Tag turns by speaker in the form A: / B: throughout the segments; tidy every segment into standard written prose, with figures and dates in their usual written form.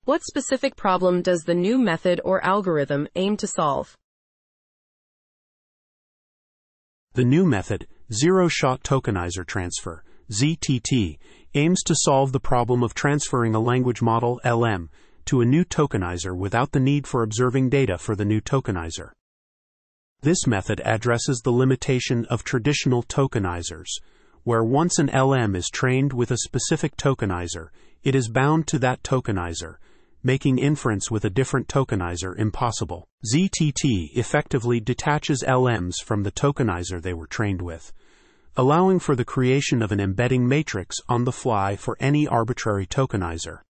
A: What specific problem does the new method or algorithm aim to solve?
B: The new method, Zero-Shot Tokenizer Transfer, ZeTT, aims to solve the problem of transferring a language model, LM, to a new tokenizer without the need for observing data for the new tokenizer. This method addresses the limitation of traditional tokenizers, where once an LM is trained with a specific tokenizer, it is bound to that tokenizer, making inference with a different tokenizer impossible. ZeTT effectively detaches LMs from the tokenizer they were trained with, allowing for the creation of an embedding matrix on the fly for any arbitrary tokenizer.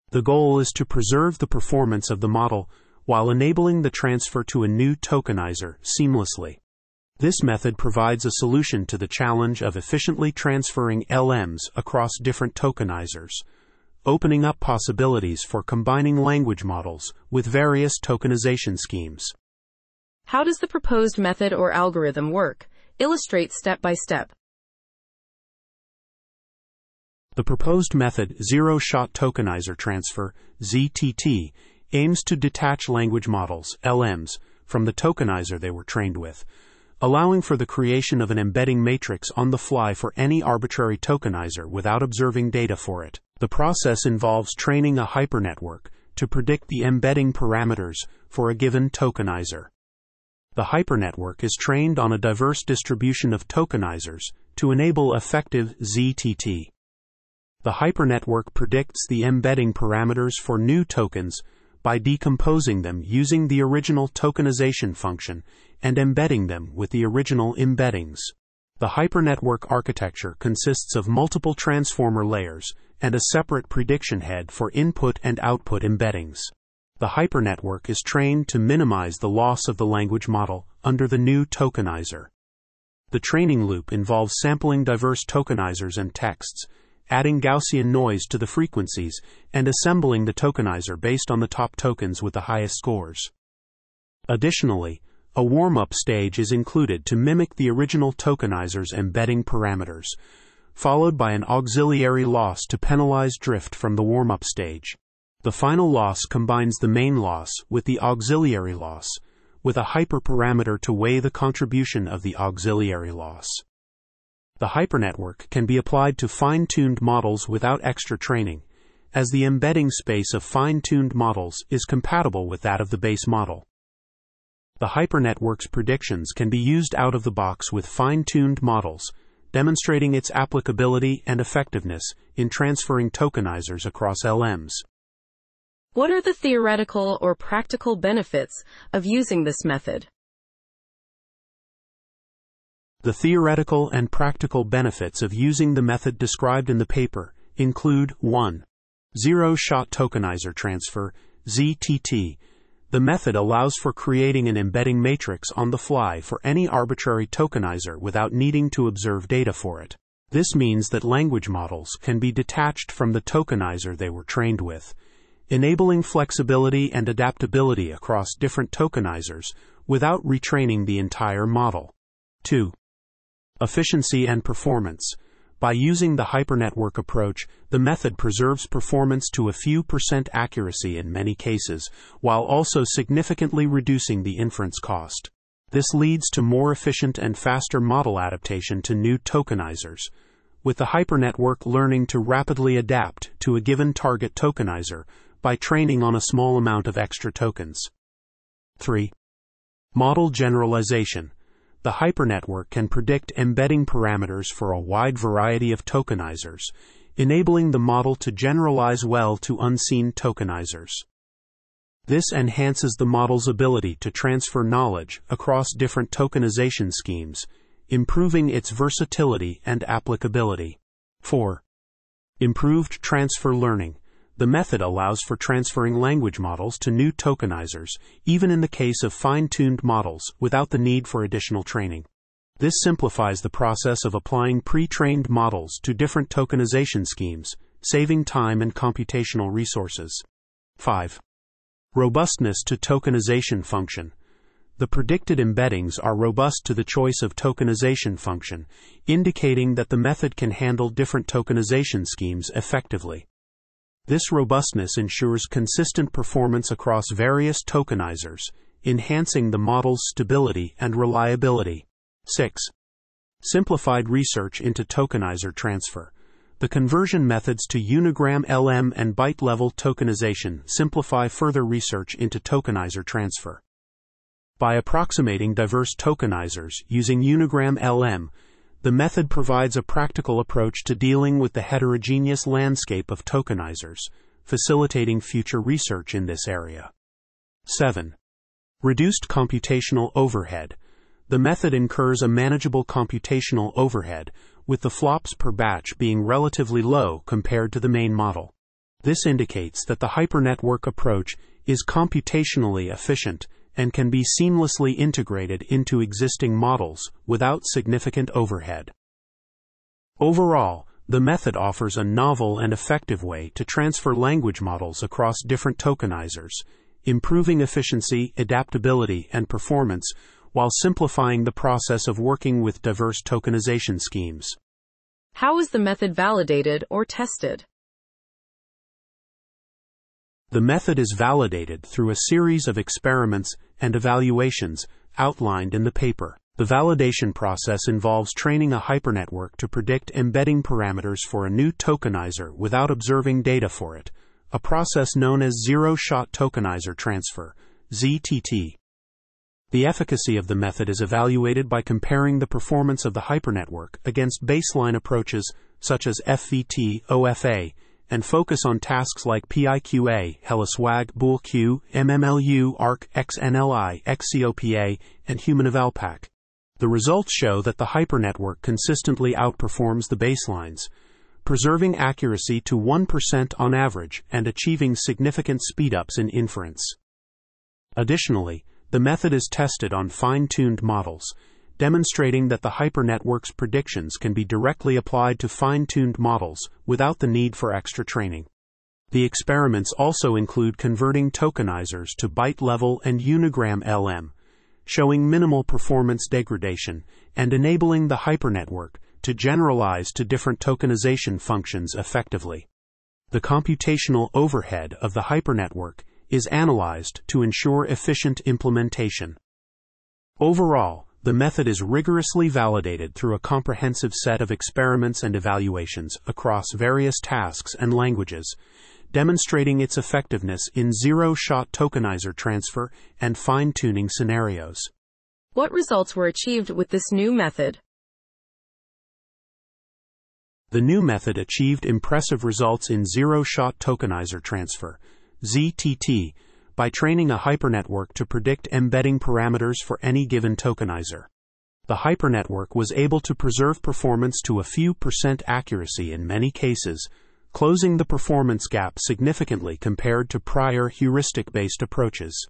B: The goal is to preserve the performance of the model while enabling the transfer to a new tokenizer seamlessly. This method provides a solution to the challenge of efficiently transferring LMs across different tokenizers, opening up possibilities for combining language models with various tokenization schemes.
A: How does the proposed method or algorithm work? Illustrate step by step.
B: The proposed method, Zero-Shot Tokenizer Transfer, ZeTT, aims to detach language models, LMs, from the tokenizer they were trained with, allowing for the creation of an embedding matrix on the fly for any arbitrary tokenizer without observing data for it. The process involves training a hypernetwork to predict the embedding parameters for a given tokenizer. The hypernetwork is trained on a diverse distribution of tokenizers to enable effective ZeTT. The hypernetwork predicts the embedding parameters for new tokens by decomposing them using the original tokenization function and embedding them with the original embeddings. The hypernetwork architecture consists of multiple transformer layers and a separate prediction head for input and output embeddings. The hypernetwork is trained to minimize the loss of the language model under the new tokenizer. The training loop involves sampling diverse tokenizers and texts, adding Gaussian noise to the frequencies, and assembling the tokenizer based on the top tokens with the highest scores. Additionally, a warm-up stage is included to mimic the original tokenizer's embedding parameters, followed by an auxiliary loss to penalize drift from the warm-up stage. The final loss combines the main loss with the auxiliary loss, with a hyperparameter to weigh the contribution of the auxiliary loss. The hypernetwork can be applied to fine-tuned models without extra training, as the embedding space of fine-tuned models is compatible with that of the base model. The hypernetwork's predictions can be used out of the box with fine-tuned models, demonstrating its applicability and effectiveness in transferring tokenizers across LMs.
A: What are the theoretical or practical benefits of using this method?
B: The theoretical and practical benefits of using the method described in the paper include 1. Zero-Shot Tokenizer Transfer, ZeTT. The method allows for creating an embedding matrix on the fly for any arbitrary tokenizer without needing to observe data for it. This means that language models can be detached from the tokenizer they were trained with, enabling flexibility and adaptability across different tokenizers without retraining the entire model. 2. Efficiency and performance. By using the hypernetwork approach, the method preserves performance to a few % accuracy in many cases, while also significantly reducing the inference cost. This leads to more efficient and faster model adaptation to new tokenizers, with the hypernetwork learning to rapidly adapt to a given target tokenizer by training on a small amount of extra tokens. 3. Model generalization. The hypernetwork can predict embedding parameters for a wide variety of tokenizers, enabling the model to generalize well to unseen tokenizers. This enhances the model's ability to transfer knowledge across different tokenization schemes, improving its versatility and applicability. 4. Improved transfer learning. The method allows for transferring language models to new tokenizers, even in the case of fine-tuned models, without the need for additional training. This simplifies the process of applying pre-trained models to different tokenization schemes, saving time and computational resources. 5. Robustness to tokenization function. The predicted embeddings are robust to the choice of tokenization function, indicating that the method can handle different tokenization schemes effectively. This robustness ensures consistent performance across various tokenizers, enhancing the model's stability and reliability. 6. Simplified research into tokenizer transfer. The conversion methods to unigram LM and byte-level tokenization simplify further research into tokenizer transfer. By approximating diverse tokenizers using unigram LM, the method provides a practical approach to dealing with the heterogeneous landscape of tokenizers, facilitating future research in this area. 7. Reduced computational overhead. The method incurs a manageable computational overhead, with the flops per batch being relatively low compared to the main model. This indicates that the hypernetwork approach is computationally efficient and can be seamlessly integrated into existing models without significant overhead. Overall, the method offers a novel and effective way to transfer language models across different tokenizers, improving efficiency, adaptability, and performance while simplifying the process of working with diverse tokenization schemes.
A: How is the method validated or tested?
B: The method is validated through a series of experiments and evaluations outlined in the paper. The validation process involves training a hypernetwork to predict embedding parameters for a new tokenizer without observing data for it, a process known as Zero-Shot Tokenizer Transfer, ZeTT. The efficacy of the method is evaluated by comparing the performance of the hypernetwork against baseline approaches such as FVT, OFA, and focus on tasks like PIQA, HeliSwag, BoolQ, MMLU, ARC, XNLI, XCOPA, and HumanEvalPack. The results show that the hypernetwork consistently outperforms the baselines, preserving accuracy to 1% on average and achieving significant speedups in inference. Additionally, the method is tested on fine-tuned models, demonstrating that the hypernetwork's predictions can be directly applied to fine-tuned models without the need for extra training. The experiments also include converting tokenizers to byte-level and unigram LM, showing minimal performance degradation and enabling the hypernetwork to generalize to different tokenization functions effectively. The computational overhead of the hypernetwork is analyzed to ensure efficient implementation. Overall, the method is rigorously validated through a comprehensive set of experiments and evaluations across various tasks and languages, demonstrating its effectiveness in zero-shot tokenizer transfer and fine-tuning scenarios.
A: What results were achieved with this new method?
B: The new method achieved impressive results in zero-shot tokenizer transfer, ZeTT, by training a hypernetwork to predict embedding parameters for any given tokenizer. The hypernetwork was able to preserve performance to a few % accuracy in many cases, closing the performance gap significantly compared to prior heuristic-based approaches.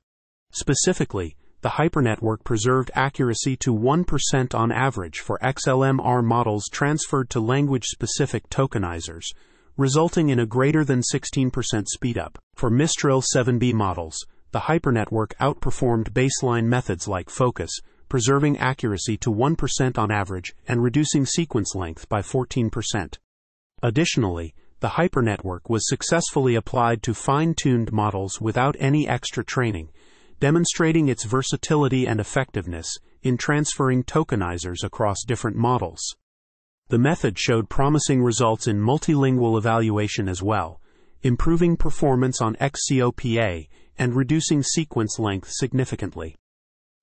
B: Specifically, the hypernetwork preserved accuracy to 1% on average for XLMR models transferred to language-specific tokenizers, resulting in a greater than 16% speedup. For Mistral 7B models, the hypernetwork outperformed baseline methods like Focus, preserving accuracy to 1% on average and reducing sequence length by 14%. Additionally, the hypernetwork was successfully applied to fine-tuned models without any extra training, demonstrating its versatility and effectiveness in transferring tokenizers across different models. The method showed promising results in multilingual evaluation as well, improving performance on XCOPA and reducing sequence length significantly.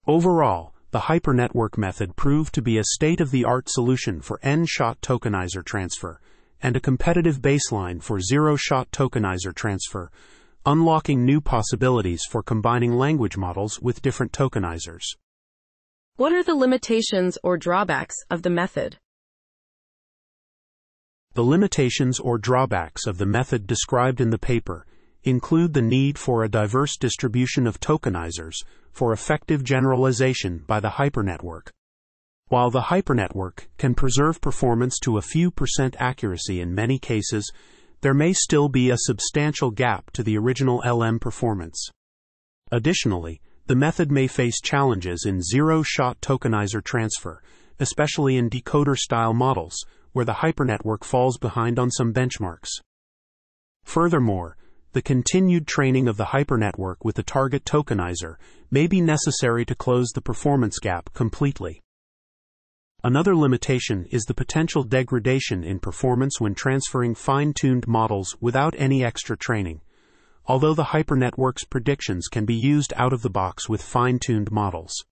B: Overall, the hypernetwork method proved to be a state-of-the-art solution for N-shot tokenizer transfer and a competitive baseline for zero-shot tokenizer transfer, unlocking new possibilities for combining language models with different tokenizers.
A: What are the limitations or drawbacks of the method?
B: The limitations or drawbacks of the method described in the paper include the need for a diverse distribution of tokenizers for effective generalization by the hypernetwork. While the hypernetwork can preserve performance to a few % accuracy in many cases, there may still be a substantial gap to the original LM performance. Additionally, the method may face challenges in zero-shot tokenizer transfer, especially in decoder-style models, where the hypernetwork falls behind on some benchmarks. Furthermore, the continued training of the hypernetwork with the target tokenizer may be necessary to close the performance gap completely. Another limitation is the potential degradation in performance when transferring fine-tuned models without any extra training, although the hypernetwork's predictions can be used out of the box with fine-tuned models.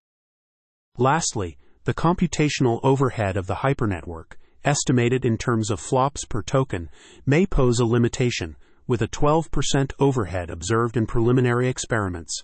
B: Lastly, the computational overhead of the hypernetwork, estimated in terms of flops per token, may pose a limitation, with a 12% overhead observed in preliminary experiments.